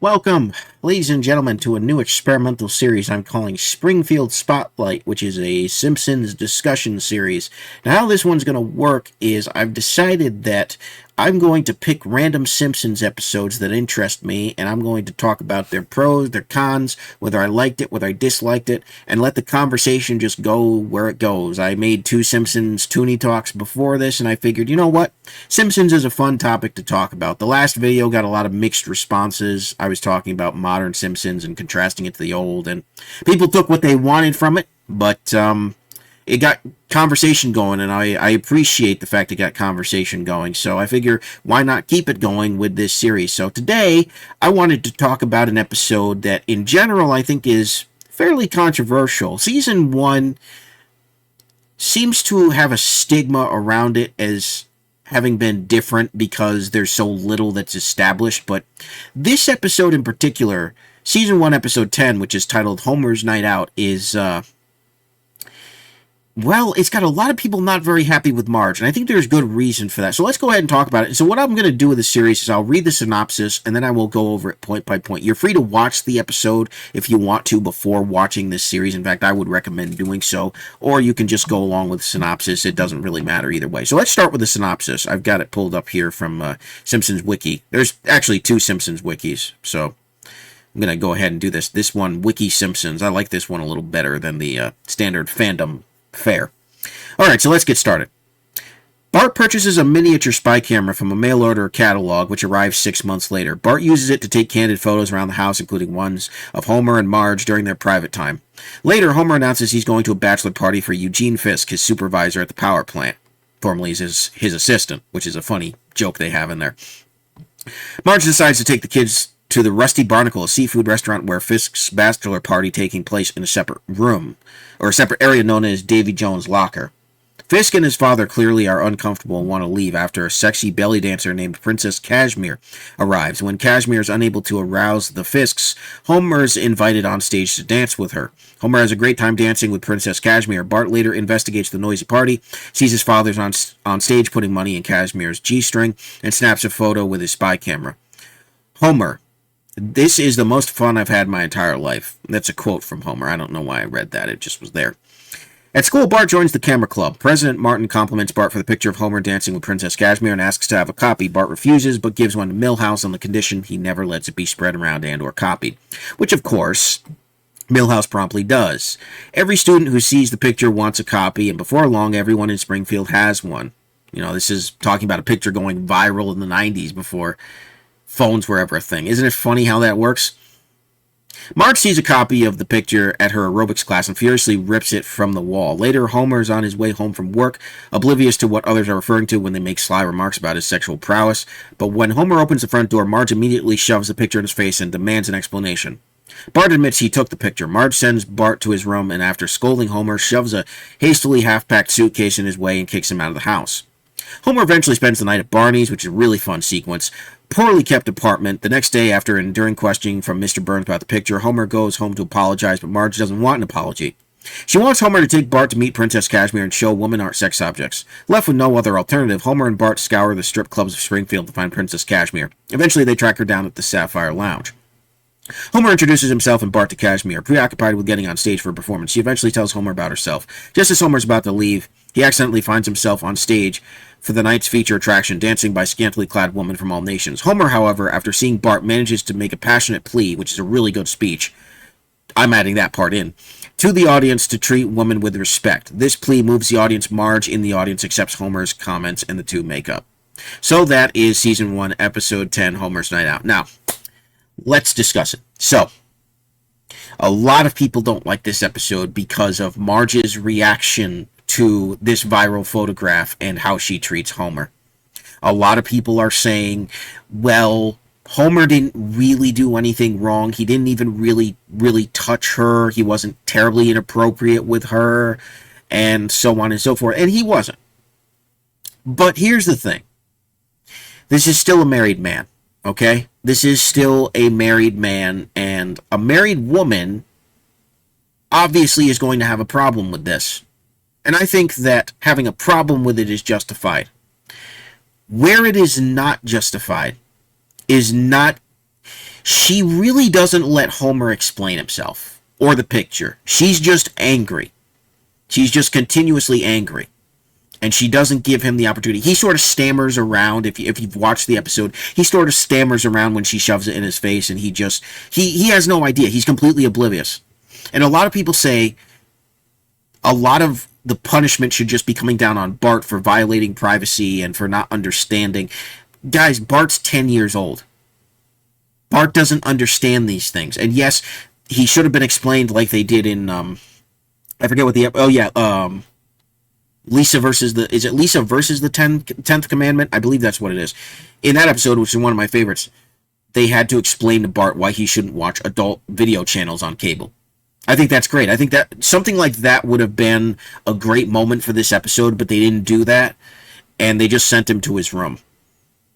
Welcome, ladies and gentlemen, to a new experimental series I'm calling Springfield Spotlight, which is a Simpsons discussion series. Now, how this one's going to work is I've decided that I'm going to pick random Simpsons episodes that interest me, and I'm going to talk about their pros, their cons, whether I liked it, whether I disliked it, and let the conversation just go where it goes. I made two Simpsons Toonie Talks before this, and I figured, you know what? Simpsons is a fun topic to talk about. The last video got a lot of mixed responses. I was talking about modern Simpsons and contrasting it to the old, and people took what they wanted from it, but it got conversation going, and I appreciate the fact it got conversation going, so I figure why not keep it going with this series. So today, I wanted to talk about an episode that in general I think is fairly controversial. Season 1 seems to have a stigma around it as having been different because there's so little that's established, but this episode in particular, Season 1, Episode 10, which is titled Homer's Night Out, is, well, it's got a lot of people not very happy with Marge, and I think there's good reason for that. So let's go ahead and talk about it. So what I'm going to do with the series is I'll read the synopsis, and then I will go over it point by point. You're free to watch the episode if you want to before watching this series. In fact, I would recommend doing so, or you can just go along with the synopsis. It doesn't really matter either way. So let's start with the synopsis. I've got it pulled up here from Simpsons Wiki. There's actually two Simpsons Wikis, so I'm going to go ahead and do this. This one, Wiki Simpsons. I like this one a little better than the standard fandom fare. Alright, so let's get started. Bart purchases a miniature spy camera from a mail order catalog, which arrives 6 months later. Bart uses it to take candid photos around the house, including ones of Homer and Marge during their private time. Later, Homer announces he's going to a bachelor party for Eugene Fisk, his supervisor at the power plant, formerly his assistant, which is a funny joke they have in there. Marge decides to take the kids to the Rusty Barnacle, a seafood restaurant where Fisk's bachelor party taking place in a separate room, or a separate area known as Davy Jones' locker. Fisk and his father clearly are uncomfortable and want to leave after a sexy belly dancer named Princess Cashmere arrives. When Cashmere is unable to arouse the Fisks, Homer's invited on stage to dance with her. Homer has a great time dancing with Princess Cashmere. Bart later investigates the noisy party, sees his father's on stage putting money in Cashmere's G-string, and snaps a photo with his spy camera. Homer: "This is the most fun I've had my entire life." That's a quote from Homer. I don't know why I read that. It just was there. At school, Bart joins the camera club. President Martin compliments Bart for the picture of Homer dancing with Princess Cashmere and asks to have a copy. Bart refuses, but gives one to Milhouse on the condition he never lets it be spread around and or copied. Which, of course, Milhouse promptly does. Every student who sees the picture wants a copy, and before long, everyone in Springfield has one. You know, this is talking about a picture going viral in the 90s before phones were ever a thing. Isn't it funny how that works? Marge sees a copy of the picture at her aerobics class and furiously rips it from the wall. Later, Homer is on his way home from work, oblivious to what others are referring to when they make sly remarks about his sexual prowess. But when Homer opens the front door, Marge immediately shoves the picture in his face and demands an explanation. Bart admits he took the picture. Marge sends Bart to his room and, after scolding Homer, shoves a hastily half-packed suitcase in his way and kicks him out of the house. Homer eventually spends the night at Barney's, which is a really fun sequence. Poorly kept apartment. The next day, after enduring questioning from Mr. Burns about the picture, Homer goes home to apologize, but Marge doesn't want an apology. She wants Homer to take Bart to meet Princess Cashmere and show women aren't sex objects. Left with no other alternative, Homer and Bart scour the strip clubs of Springfield to find Princess Cashmere. Eventually, they track her down at the Sapphire Lounge. Homer introduces himself and Bart to Cashmere. Preoccupied with getting on stage for a performance, she eventually tells Homer about herself. Just as Homer's about to leave, he accidentally finds himself on stage for the night's feature attraction, dancing by scantily clad women from all nations. Homer, however, after seeing Bart, manages to make a passionate plea, which is a really good speech, I'm adding that part in, to the audience to treat women with respect. This plea moves the audience. Marge in the audience accepts Homer's comments, and the two make up. So that is Season 1, Episode 10, Homer's Night Out. Now, let's discuss it. So, a lot of people don't like this episode because of Marge's reaction to this viral photograph and how she treats Homer. A lot of people are saying, well, Homer didn't really do anything wrong. He didn't even really touch her. He wasn't terribly inappropriate with her, and so on and so forth. And he wasn't. But here's the thing. This is still a married man, okay? This is still a married man, and a married woman obviously is going to have a problem with this. And I think that having a problem with it is justified. Where it is not justified is not she really doesn't let Homer explain himself or the picture. She's just angry. She's just continuously angry. And she doesn't give him the opportunity. He sort of stammers around. If you've watched the episode, he sort of stammers around when she shoves it in his face, and he has no idea. He's completely oblivious. And a lot of people say a lot of the punishment should just be coming down on Bart for violating privacy and for not understanding. Guys, Bart's 10 years old. Bart doesn't understand these things. And yes, he should have been explained like they did in I forget what the Lisa versus the, is it Lisa versus the 10th commandment? I believe that's what it is. In that episode, which is one of my favorites, they had to explain to Bart why he shouldn't watch adult video channels on cable. I think that's great. I think that something like that would have been a great moment for this episode, but they didn't do that, and they just sent him to his room.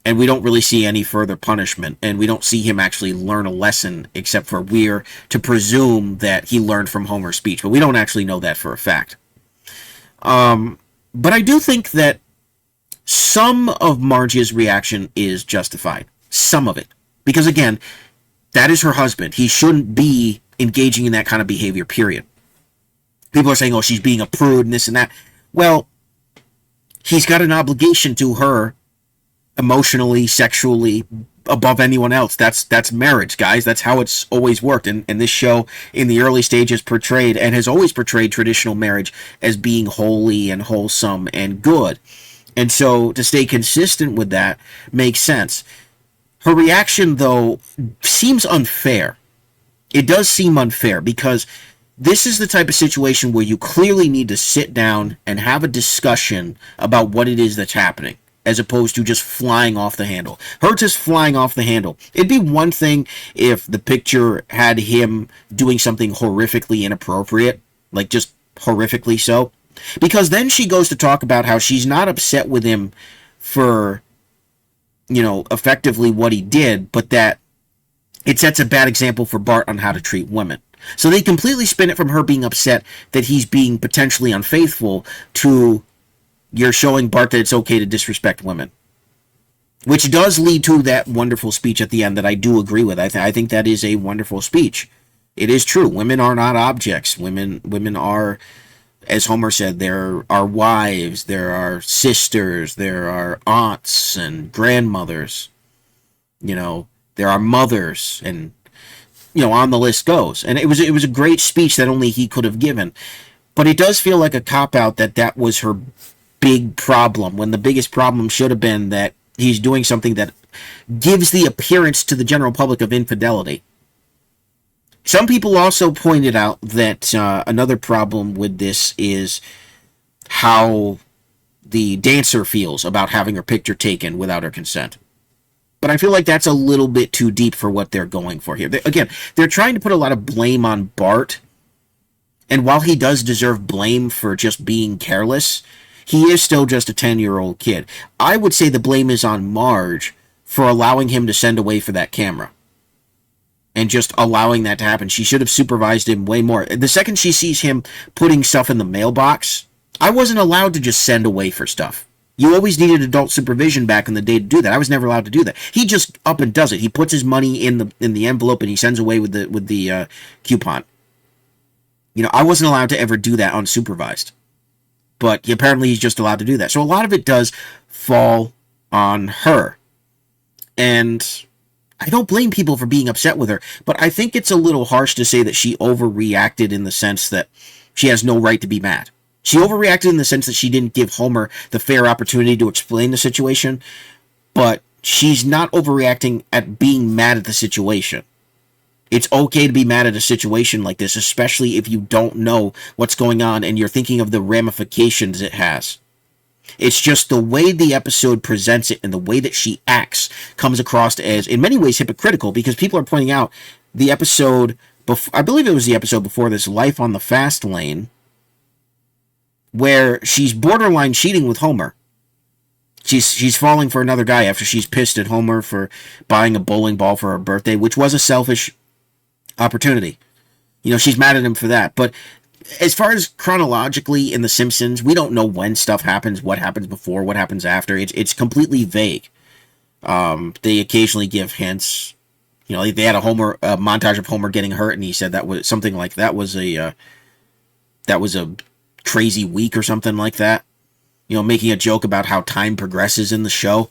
And we don't really see any further punishment, and we don't see him actually learn a lesson, except for we're to presume that he learned from Homer's speech, but we don't actually know that for a fact. But I do think that some of Marge's reaction is justified. Some of it. Because again, that is her husband. He shouldn't be engaging in that kind of behavior, period. People are saying, oh, she's being a prude and this and that. Well, he's got an obligation to her emotionally, sexually, above anyone else. That's marriage, guys. That's how it's always worked. And this show in the early stages portrayed and has always portrayed traditional marriage as being holy and wholesome and good. And so to stay consistent with that makes sense. Her reaction, though, seems unfair. It does seem unfair because this is the type of situation where you clearly need to sit down and have a discussion about what it is that's happening, as opposed to just flying off the handle. Her just flying off the handle. It'd be one thing if the picture had him doing something horrifically inappropriate, like just horrifically so, because then she goes to talk about how she's not upset with him for, effectively what he did, but that it sets a bad example for Bart on how to treat women. So they completely spin it from her being upset that he's being potentially unfaithful to you're showing Bart that it's okay to disrespect women. Which does lead to that wonderful speech at the end that I do agree with. I think that is a wonderful speech. It is true. Women are not objects. Women are, as Homer said, there are wives, there are sisters, there are aunts and grandmothers. There are mothers, and on the list goes. And it was a great speech that only he could have given. But it does feel like a cop-out that was her big problem, when the biggest problem should have been that he's doing something that gives the appearance to the general public of infidelity. Some people also pointed out that another problem with this is how the dancer feels about having her picture taken without her consent. But I feel like that's a little bit too deep for what they're going for here. They're trying to put a lot of blame on Bart, and while he does deserve blame for just being careless, he is still just a 10-year-old kid. I would say the blame is on Marge for allowing him to send away for that camera. And just allowing that to happen. She should have supervised him way more. The second she sees him putting stuff in the mailbox, I wasn't allowed to just send away for stuff. You always needed adult supervision back in the day to do that. I was never allowed to do that. He just up and does it. He puts his money in the envelope and he sends away with the coupon. I wasn't allowed to ever do that unsupervised. But apparently he's just allowed to do that. So a lot of it does fall on her. And I don't blame people for being upset with her, but I think it's a little harsh to say that she overreacted in the sense that she has no right to be mad. She overreacted in the sense that she didn't give Homer the fair opportunity to explain the situation, but she's not overreacting at being mad at the situation. It's okay to be mad at a situation like this, especially if you don't know what's going on and you're thinking of the ramifications it has. It's just the way the episode presents it and the way that she acts comes across as, in many ways, hypocritical, because people are pointing out the episode, I believe it was the episode before this, Life on the Fast Lane, where she's borderline cheating with Homer. She's falling for another guy after she's pissed at Homer for buying a bowling ball for her birthday, which was a selfish opportunity. She's mad at him for that. But as far as chronologically in The Simpsons, we don't know when stuff happens, what happens before, what happens after. It's completely vague. They occasionally give hints. They had a montage of Homer getting hurt, and he said that was something like that was a crazy week or something like that. Making a joke about how time progresses in the show.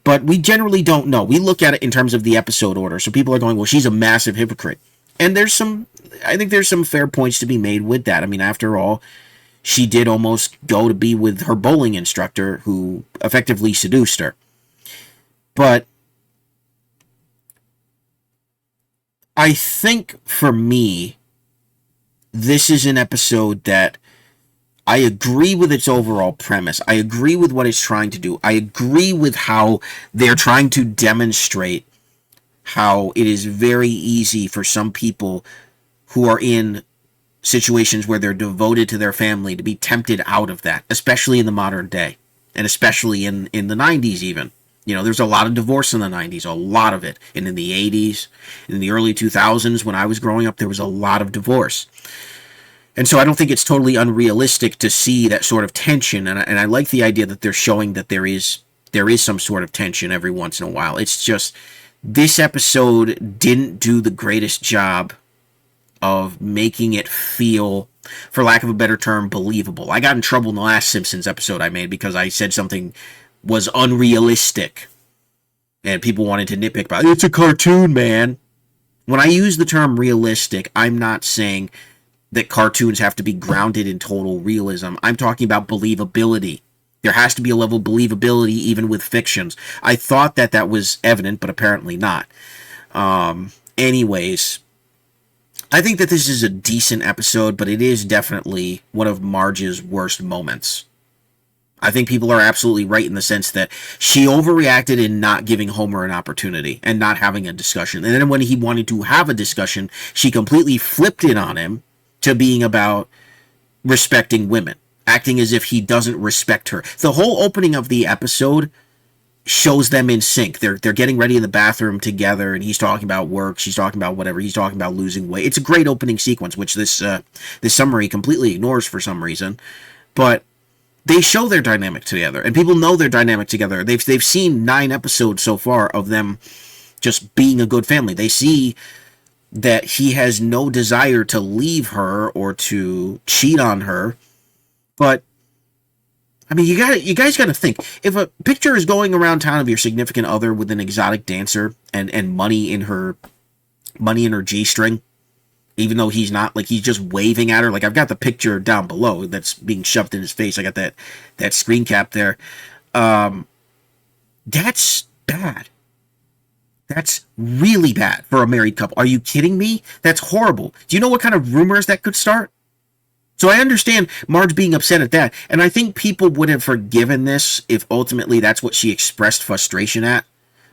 But we generally don't know. We look at it in terms of the episode order. So people are going, well, she's a massive hypocrite. And I think there's some fair points to be made with that. I mean, after all, she did almost go to be with her bowling instructor who effectively seduced her. But I think for me, this is an episode that I agree with its overall premise. I agree with what it's trying to do. I agree with how they're trying to demonstrate how it is very easy for some people who are in situations where they're devoted to their family to be tempted out of that, especially in the modern day, and especially in the 90s even. There's a lot of divorce in the 90s, a lot of it. And in the 80s, in the early 2000s, when I was growing up, there was a lot of divorce. And so I don't think it's totally unrealistic to see that sort of tension. And I like the idea that they're showing that there is some sort of tension every once in a while. It's just, this episode didn't do the greatest job of making it feel, for lack of a better term, believable. I got in trouble in the last Simpsons episode I made because I said something was unrealistic. And people wanted to nitpick about it. It's a cartoon, man. When I use the term realistic, I'm not saying that cartoons have to be grounded in total realism. I'm talking about believability. There has to be a level of believability even with fictions. I thought that was evident, but apparently not. Anyways, I think that this is a decent episode, but it is definitely one of Marge's worst moments. I think people are absolutely right in the sense that she overreacted in not giving Homer an opportunity and not having a discussion. And then when he wanted to have a discussion, she completely flipped it on him to being about respecting women, acting as if he doesn't respect her. The whole opening of the episode shows them in sync. They're getting ready in the bathroom together, and he's talking about work, she's talking about whatever, he's talking about losing weight. It's a great opening sequence, which this summary completely ignores for some reason. But they show their dynamic together, and people know their dynamic together. They've seen 9 episodes so far of them just being a good family. They see that he has no desire to leave her or to cheat on her. But I mean, you guys got to think, if a picture is going around town of your significant other with an exotic dancer and money in her G-string, even though he's not, like, he's just waving at her. Like, I've got the picture down below that's being shoved in his face. I got that screen cap there. That's bad. That's really bad for a married couple. Are you kidding me? That's horrible. Do you know what kind of rumors that could start? So I understand Marge being upset at that, and I think people would have forgiven this if ultimately that's what she expressed frustration at.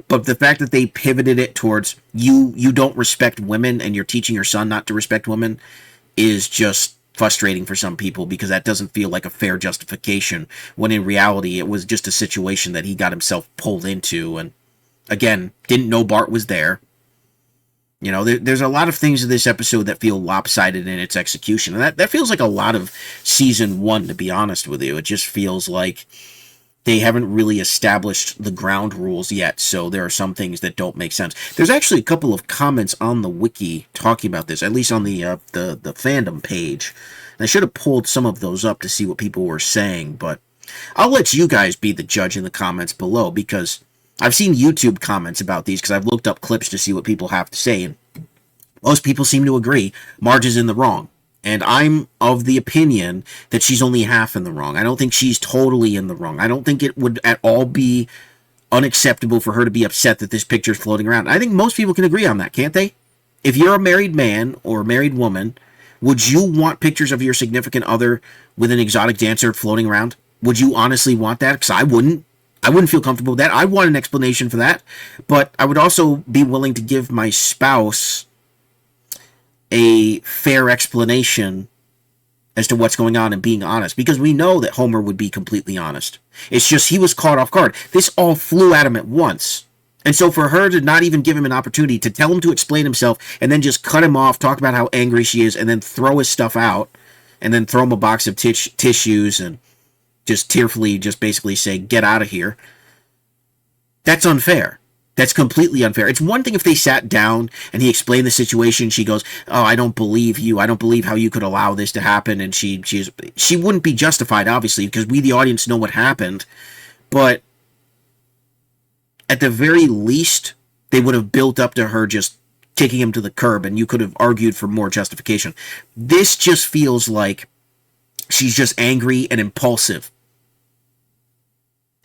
But the fact that they pivoted it towards you don't respect women and you're teaching your son not to respect women is just frustrating for some people, because that doesn't feel like a fair justification, when in reality it was just a situation that he got himself pulled into, and again, didn't know Bart was there. There's a lot of things in this episode that feel lopsided in its execution. And that feels like a lot of season 1, to be honest with you. It just feels like they haven't really established the ground rules yet, so there are some things that don't make sense. There's actually a couple of comments on the wiki talking about this, at least on the fandom page. And I should have pulled some of those up to see what people were saying, but I'll let you guys be the judge in the comments below, because I've seen YouTube comments about these because I've looked up clips to see what people have to say, and most people seem to agree Marge is in the wrong. And I'm of the opinion that she's only half in the wrong. I don't think she's totally in the wrong. I don't think it would at all be unacceptable for her to be upset that this picture is floating around. I think most people can agree on that, can't they? If you're a married man or a married woman, would you want pictures of your significant other with an exotic dancer floating around? Would you honestly want that? Because I wouldn't. I wouldn't feel comfortable with that. I want an explanation for that. But I would also be willing to give my spouse a fair explanation as to what's going on and being honest, because we know that Homer would be completely honest. It's just he was caught off guard. This all flew at him at once. And so for her to not even give him an opportunity to tell him to explain himself and then just cut him off, talk about how angry she is, and then throw his stuff out, and then throw him a box of tissues and just tearfully just basically say, get out of here. That's unfair. That's completely unfair. It's one thing if they sat down and he explained the situation. She goes, "Oh, I don't believe you. I don't believe how you could allow this to happen." And she wouldn't be justified, obviously, because we, the audience, know what happened. But at the very least, they would have built up to her just kicking him to the curb, and you could have argued for more justification. This just feels like she's just angry and impulsive.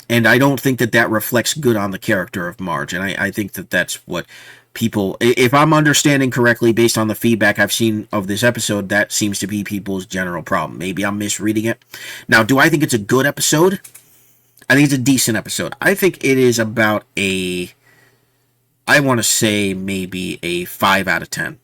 And I don't think that that reflects good on the character of Marge. And I think that that's what people, if I'm understanding correctly, based on the feedback I've seen of this episode, that seems to be people's general problem. Maybe I'm misreading it. Now, do I think it's a good episode? I think it's a decent episode. I think it is about I want to say maybe a 5 out of 10.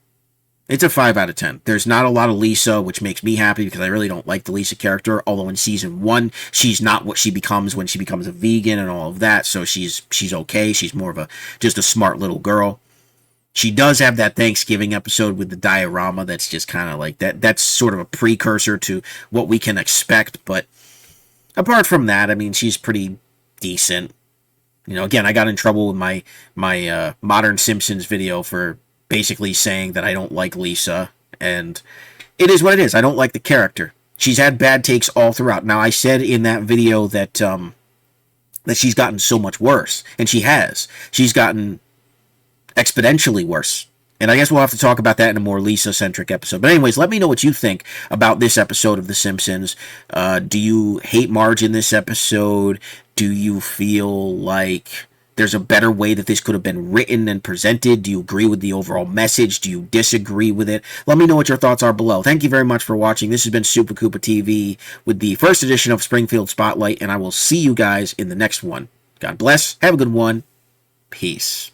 It's a 5 out of 10. There's not a lot of Lisa, which makes me happy because I really don't like the Lisa character. Although in season 1, she's not what she becomes when she becomes a vegan and all of that. So she's okay. She's more of just a smart little girl. She does have that Thanksgiving episode with the diorama. That's just kind of like that. That's sort of a precursor to what we can expect. But apart from that, I mean, she's pretty decent. You know, again, I got in trouble with my modern Simpsons video for basically saying that I don't like Lisa, and it is what it is. I don't like the character. She's had bad takes all throughout. Now, I said in that video that that she's gotten so much worse, and she has. She's gotten exponentially worse. And I guess we'll have to talk about that in a more Lisa-centric episode. But anyways, let me know what you think about this episode of The Simpsons. Do you hate Marge in this episode? Do you feel like there's a better way that this could have been written and presented? Do you agree with the overall message? Do you disagree with it? Let me know what your thoughts are below. Thank you very much for watching. This has been Super Koopa TV with the first edition of Springfield Spotlight, and I will see you guys in the next one. God bless. Have a good one. Peace.